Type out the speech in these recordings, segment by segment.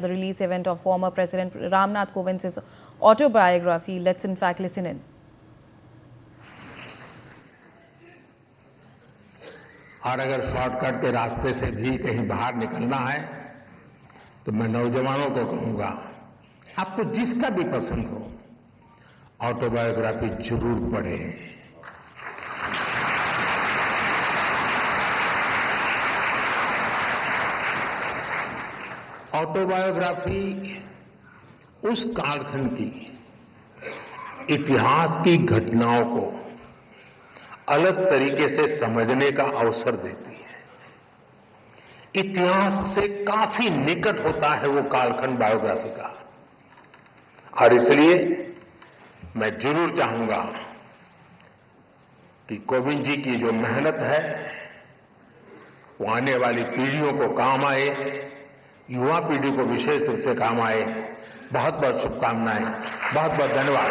The release event of former President Ramnath Kovind's autobiography. Let's in fact listen in. और अगर shortcut के रास्ते से भी कहीं बाहर निकलना है तो मैं नौजवानों को कहूंगा, आपको जिसका भी पसंद हो ऑटोबायोग्राफी जरूर पढ़ें। ऑटोबायोग्राफी उस कालखंड की इतिहास की घटनाओं को अलग तरीके से समझने का अवसर देती है। इतिहास से काफी निकट होता है वो कालखंड बायोग्राफी का, और इसलिए मैं जरूर चाहूंगा कि कोविंद जी की जो मेहनत है वो आने वाली पीढ़ियों को काम आए, युवा पीढ़ी को विशेष रूप से काम आए। बहुत बहुत शुभकामनाएं, बहुत बहुत धन्यवाद।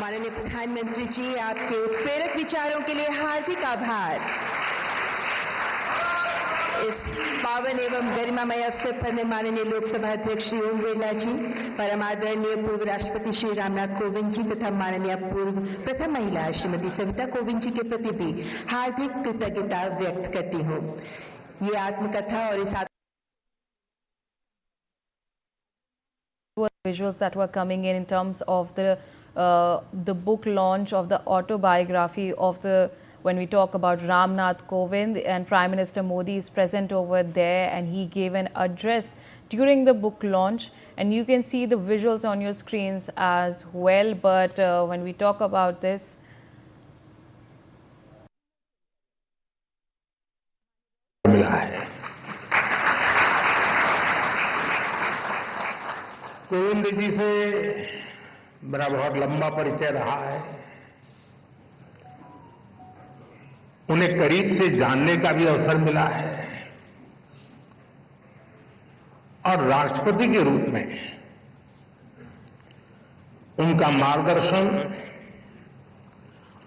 माननीय प्रधानमंत्री जी, आपके उत्प्रेरक विचारों के लिए हार्दिक आभार। इस पावन एवं गरिमामय अवसर पर मैं माननीय लोकसभा अध्यक्ष श्री ओम बिरला जी, परम आदरणीय पूर्व राष्ट्रपति श्री रामनाथ कोविंद जी तथा माननीय पूर्व प्रथम महिला श्रीमती सविता कोविंद जी के प्रति भी हार्दिक कृतज्ञता व्यक्त करती हूँ। ये आत्मकथा और इस Visuals that were coming in terms of the book launch of the autobiography of when we talk about Ramnath Kovind, and Prime Minister Modi is present over there and he gave an address during the book launch, and you can see the visuals on your screens as well. But when we talk about this, Kovind ji से मेरा बहुत लंबा परिचय रहा है। उन्हें करीब से जानने का भी अवसर मिला है, और राष्ट्रपति के रूप में उनका मार्गदर्शन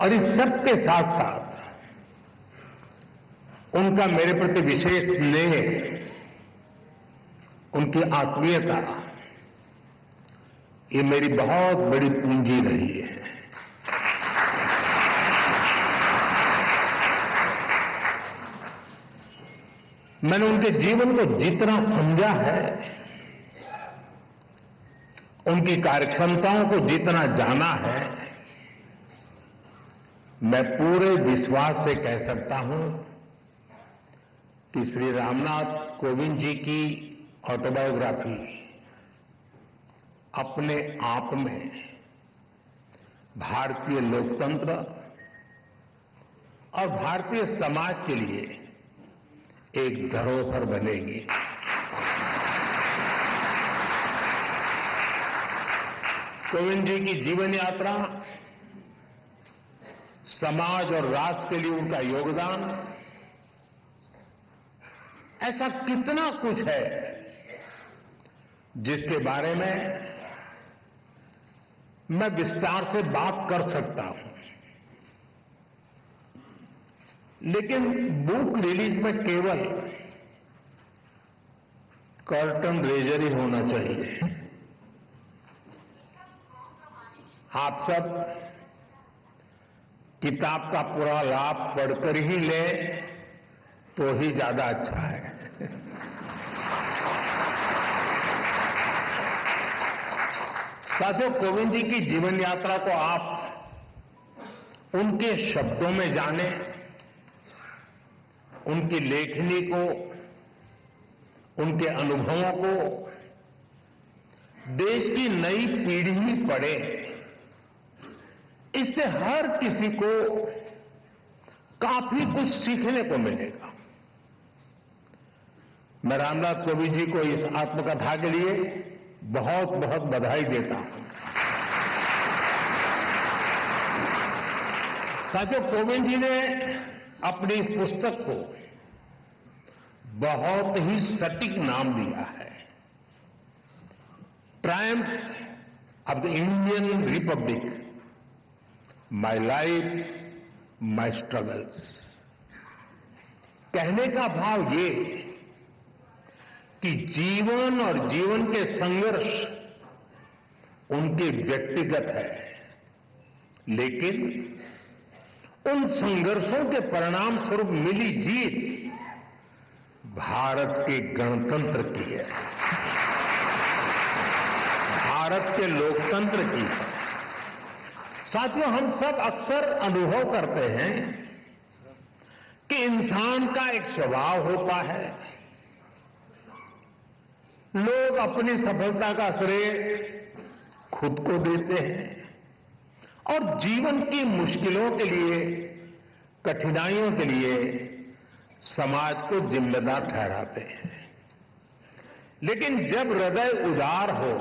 और इस सब के साथ साथ उनका मेरे प्रति विशेष स्नेह, उनकी आत्मीयता, ये मेरी बहुत बड़ी पूंजी रही है। मैंने उनके जीवन को जितना समझा है, उनकी कार्यक्षमताओं को जितना जाना है, मैं पूरे विश्वास से कह सकता हूं कि श्री रामनाथ कोविंद जी की ऑटोबायोग्राफी अपने आप में भारतीय लोकतंत्र और भारतीय समाज के लिए एक धरोहर बनेगी। कोविंद जी की जीवन यात्रा, समाज और राष्ट्र के लिए उनका योगदान, ऐसा कितना कुछ है जिसके बारे में मैं विस्तार से बात कर सकता हूं, लेकिन बुक रिलीज में केवल कर्टन रेजर ही होना चाहिए। आप सब किताब का पूरा लाभ पढ़कर ही लें तो ही ज्यादा अच्छा है। साथियों, कोविंद जी की जीवन यात्रा को आप उनके शब्दों में जानें, उनकी लेखनी को, उनके अनुभवों को देश की नई पीढ़ी पढ़े। इससे हर किसी को काफी कुछ सीखने को मिलेगा। मैं रामनाथ कोविंद जी को इस आत्मकथा के लिए बहुत बहुत बधाई देता हूं। साथियों, कोविंद जी ने अपनी इस पुस्तक को बहुत ही सटीक नाम दिया है, Triumph of the Indian Republic, my life, my struggles. कहने का भाव ये कि जीवन और जीवन के संघर्ष उनके व्यक्तिगत है, लेकिन उन संघर्षों के परिणाम स्वरूप मिली जीत भारत के गणतंत्र की है, भारत के लोकतंत्र की है। साथियों, हम सब अक्सर अनुभव करते हैं कि इंसान का एक स्वभाव होता है, लोग अपनी सफलता का श्रेय खुद को देते हैं और जीवन की मुश्किलों के लिए, कठिनाइयों के लिए समाज को जिम्मेदार ठहराते हैं। लेकिन जब हृदय उदार हो,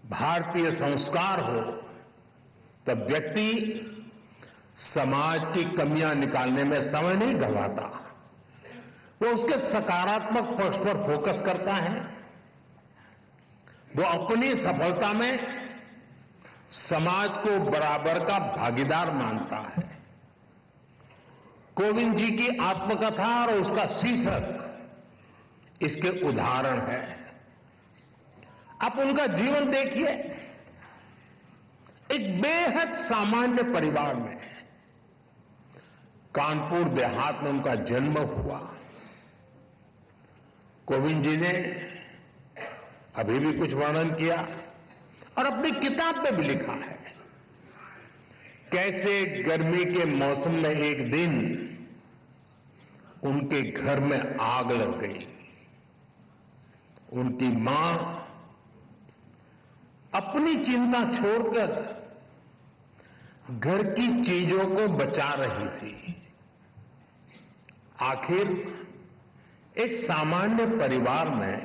भारतीय संस्कार हो, तब व्यक्ति समाज की कमियां निकालने में समय नहीं गंवाता। वो उसके सकारात्मक पक्ष पर फोकस करता है। वो अपनी सफलता में समाज को बराबर का भागीदार मानता है। कोविंद जी की आत्मकथा और उसका शीर्षक इसके उदाहरण है। आप उनका जीवन देखिए। एक बेहद सामान्य परिवार में, कानपुर देहात में उनका जन्म हुआ। कोविंद जी ने अभी भी कुछ वर्णन किया और अपनी किताब में भी लिखा है कैसे गर्मी के मौसम में एक दिन उनके घर में आग लग गई। उनकी मां अपनी चिंता छोड़कर घर की चीजों को बचा रही थी। आखिर एक सामान्य परिवार में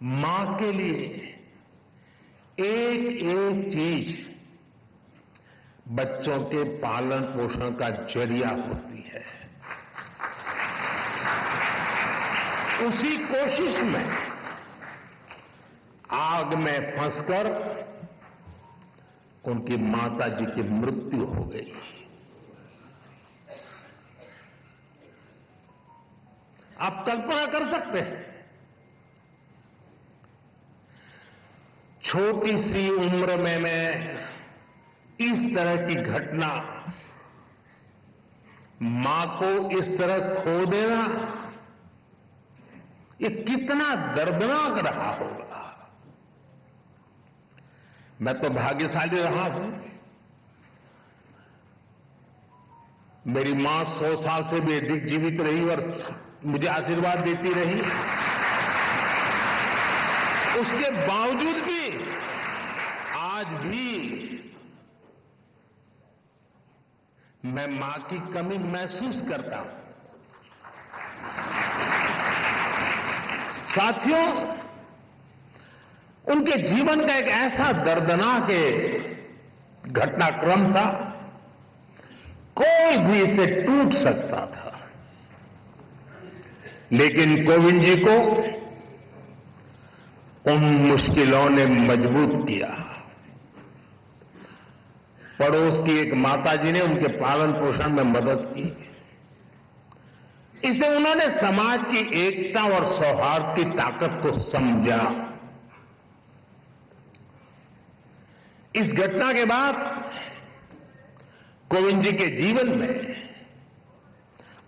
मां के लिए एक एक चीज बच्चों के पालन पोषण का जरिया होती है। उसी कोशिश में आग में फंसकर उनकी माताजी की मृत्यु हो गई। आप कल्पना कर सकते हैं, छोटी सी उम्र में मैं इस तरह की घटना, मां को इस तरह खो देना, ये कितना दर्दनाक रहा होगा। मैं तो भाग्यशाली रहा हूं। मेरी मां 100 साल से भी अधिक जीवित रही और मुझे आशीर्वाद देती रही। उसके बावजूद भी आज भी मैं मां की कमी महसूस करता हूं। साथियों, उनके जीवन का एक ऐसा दर्दनाक घटनाक्रम था, कोई भी इसे टूट सकता था। लेकिन कोविंद जी को उन मुश्किलों ने मजबूत किया। पड़ोस की एक माताजी ने उनके पालन पोषण में मदद की। इसे उन्होंने समाज की एकता और सौहार्द की ताकत को समझा। इस घटना के बाद कोविंद जी के जीवन में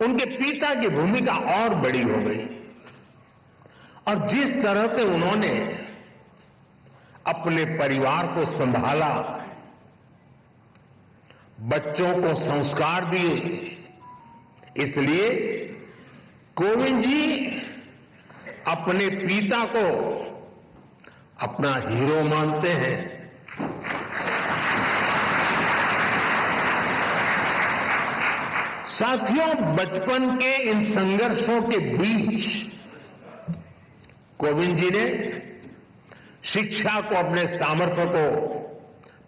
उनके पिता की भूमिका और बड़ी हो गई और जिस तरह से उन्होंने अपने परिवार को संभाला, बच्चों को संस्कार दिए, इसलिए कोविंद जी अपने पिता को अपना हीरो मानते हैं। साथियों, बचपन के इन संघर्षों के बीच कोविंद जी ने शिक्षा को अपने सामर्थ्य को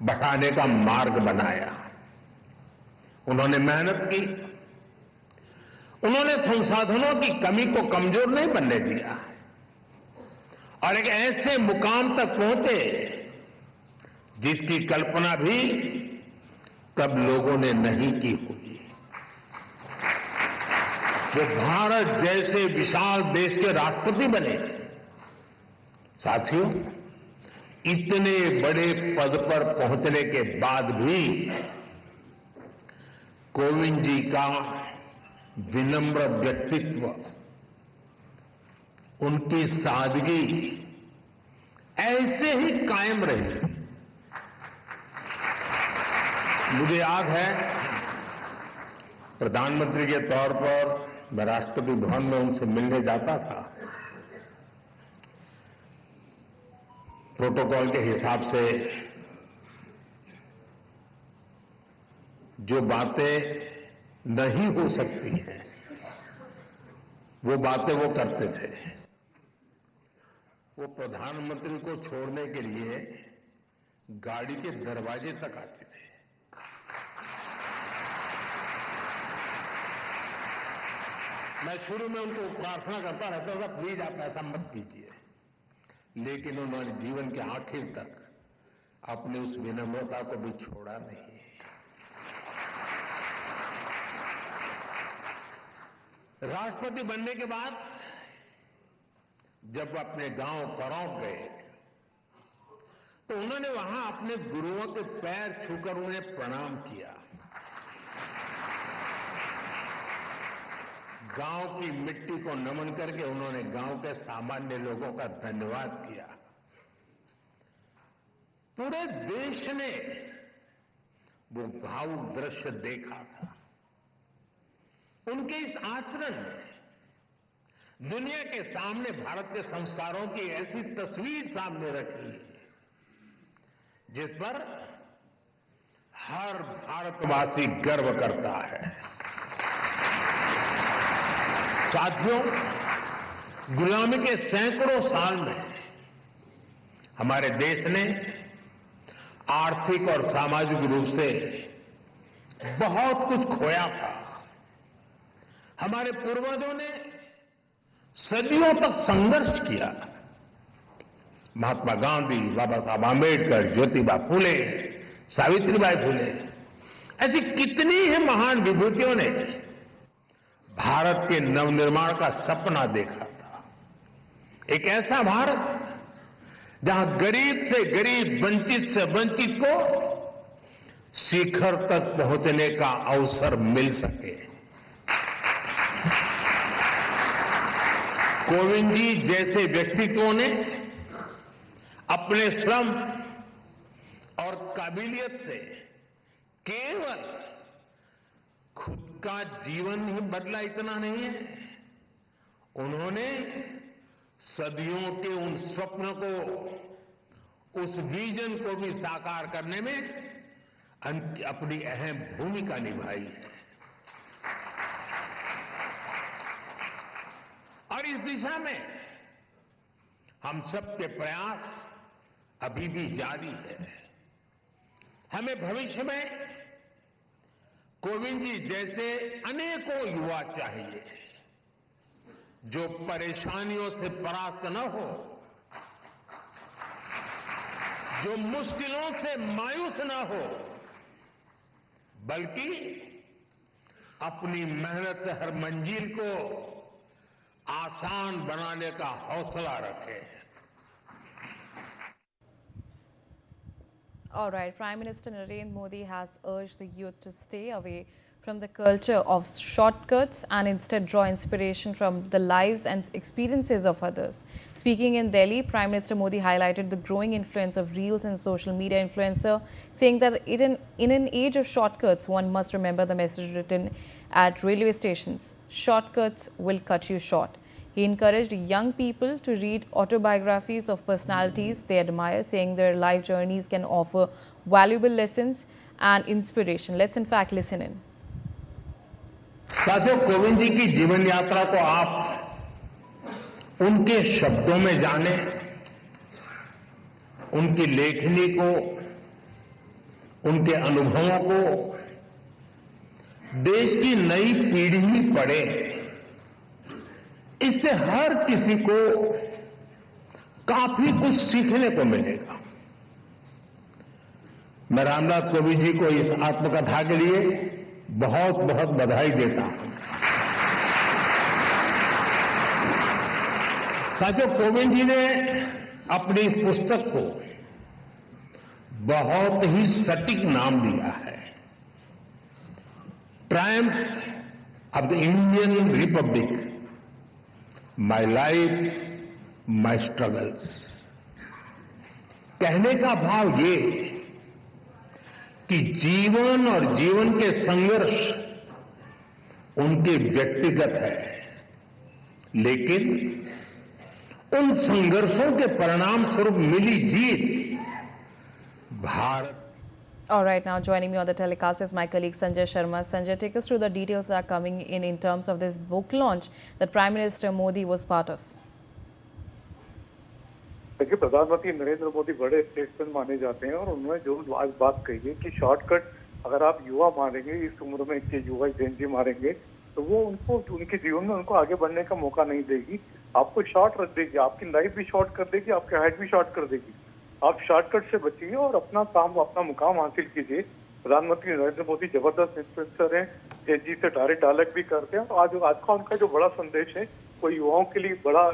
बढ़ाने का मार्ग बनाया। उन्होंने मेहनत की। उन्होंने संसाधनों की कमी को कमजोर नहीं बनने दिया और एक ऐसे मुकाम तक पहुंचे जिसकी कल्पना भी तब लोगों ने नहीं की होगी। वो भारत जैसे विशाल देश के राष्ट्रपति बने। साथियों, इतने बड़े पद पर पहुंचने के बाद भी कोविंद जी का विनम्र व्यक्तित्व, उनकी सादगी ऐसे ही कायम रही। मुझे याद है, प्रधानमंत्री के तौर पर मैं राष्ट्रपति भवन में उनसे मिलने जाता था। प्रोटोकॉल के हिसाब से जो बातें नहीं हो सकती हैं, वो बातें वो करते थे। वो प्रधानमंत्री को छोड़ने के लिए गाड़ी के दरवाजे तक आते थे। मैं शुरू में उनको प्रार्थना करता रहता था, प्लीज आप ऐसा मत कीजिए, लेकिन उन्होंने जीवन के आखिर तक अपनी उस विनम्रता को भी छोड़ा नहीं। राष्ट्रपति बनने के बाद जब अपने गांव करौंद गए तो उन्होंने वहां अपने गुरुओं के पैर छूकर उन्हें प्रणाम किया। गांव की मिट्टी को नमन करके उन्होंने गांव के सामान्य लोगों का धन्यवाद किया। पूरे देश ने वो भावुक दृश्य देखा था। उनके इस आचरण ने दुनिया के सामने भारत के संस्कारों की ऐसी तस्वीर सामने रखी जिस पर हर भारतवासी गर्व करता है। साथियों, गुलामी के सैकड़ों साल में हमारे देश ने आर्थिक और सामाजिक रूप से बहुत कुछ खोया था। हमारे पूर्वजों ने सदियों तक संघर्ष किया। महात्मा गांधी, बाबा साहब आंबेडकर, ज्योतिबा फुले, सावित्रीबाई फुले, ऐसी कितनी ही महान विभूतियों ने भारत के नवनिर्माण का सपना देखा था। एक ऐसा भारत जहां गरीब से गरीब, वंचित से वंचित को शिखर तक पहुंचने का अवसर मिल सके। कोविंद जी जैसे व्यक्तित्वों ने अपने श्रम और काबिलियत से केवल खुद का जीवन ही बदला, इतना नहीं है, उन्होंने सदियों के उन स्वप्न को, उस विजन को भी साकार करने में अपनी अहम भूमिका निभाई है। और इस दिशा में हम सबके प्रयास अभी भी जारी है। हमें भविष्य में कोविंद जी जैसे अनेकों युवा चाहिए जो परेशानियों से परास्त न हो, जो मुश्किलों से मायूस न हो, बल्कि अपनी मेहनत से हर मंजिल को आसान बनाने का हौसला रखे। All right, Prime Minister Narendra Modi has urged the youth to stay away from the culture of shortcuts and instead draw inspiration from the lives and experiences of others. Speaking in Delhi, Prime Minister Modi highlighted the growing influence of reels and social media influencer, saying that in an age of shortcuts, one must remember the message written at railway stations: shortcuts will cut you short. He encouraged young people to read autobiographies of personalities they admire, saying their life journeys can offer valuable lessons and inspiration. Let's in fact listen in. साथियों, कोविंद जी की जीवन यात्रा को आप उनके शब्दों में जाने, उनकी लेखनी को, उनके अनुभवों को देश की नई पीढ़ी पढ़े, इससे हर किसी को काफी कुछ सीखने को मिलेगा। मैं रामनाथ कोविंद जी को इस आत्मकथा के लिए बहुत बहुत बधाई देता हूं। साथियों, कोविंद जी ने अपनी इस पुस्तक को बहुत ही सटीक नाम दिया है, Triumph of the Indian Republic, my life my struggles. कहने का भाव ये कि जीवन और जीवन के संघर्ष उनके व्यक्तिगत है, लेकिन उन संघर्षों के परिणाम स्वरूप मिली जीत Bharat. All right, now joining me on the telecast is my colleague Sanjay Sharma. Sanjay, take us through the details that are coming in terms of this book launch that Prime Minister Modi was part of. देखिए, प्रधानमंत्री नरेंद्र मोदी बड़े statesman माने जाते हैं और उन्होंने जो आज बात कही है कि शॉर्टकट अगर आप युवा मारेंगे, इस उम्र में के युवा जेनजी मारेंगे, तो वो उनको उनके जीवन में उनको आगे बढ़ने का मौका नहीं देगी, आपको शॉर्ट रख देगी, आपकी लाइफ भी शॉर्ट कर देगी, आपकी हाइट भी शॉर्ट कर देगी। आप शॉर्टकट से बचिए और अपना काम, अपना मुकाम हासिल कीजिए। प्रधानमंत्री नरेंद्र मोदी जबरदस्त इन्फ्लुएंसर हैं, जेनजी से डायरेक्ट डायलॉग भी करते हैं। आज का उनका जो बड़ा संदेश है वो युवाओं के लिए बड़ा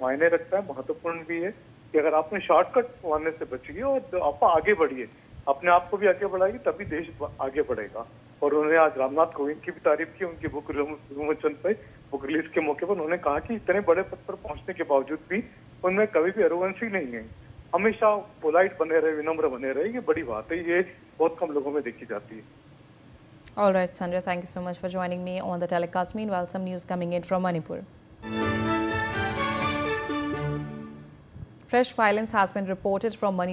मायने रखता है, महत्वपूर्ण भी है कि अगर आपने शॉर्टकट मारने से बचिए और आप आगे बढ़िए, अपने आप को भी आगे बढ़ाइए, तभी देश आगे बढ़ेगा। और उन्होंने आज रामनाथ कोविंद की भी तारीफ की, उनकी बुक विमोचन पे, बुक रिलीज के मौके पर उन्होंने कहा कि इतने बड़े पद पर पहुंचने के बावजूद भी उनमें कभी भी एरोगेंसी नहीं है, हमेशा पोलाइट बने रहे, विनम्र बने रहे। ये बड़ी बात है, ये बहुत कम लोगों में देखी जाती है। All right, Sanjay, thank you so much for joining me on the telecast. Meanwhile, some news coming in from Manipur. Fresh violence has been reported from Manipur.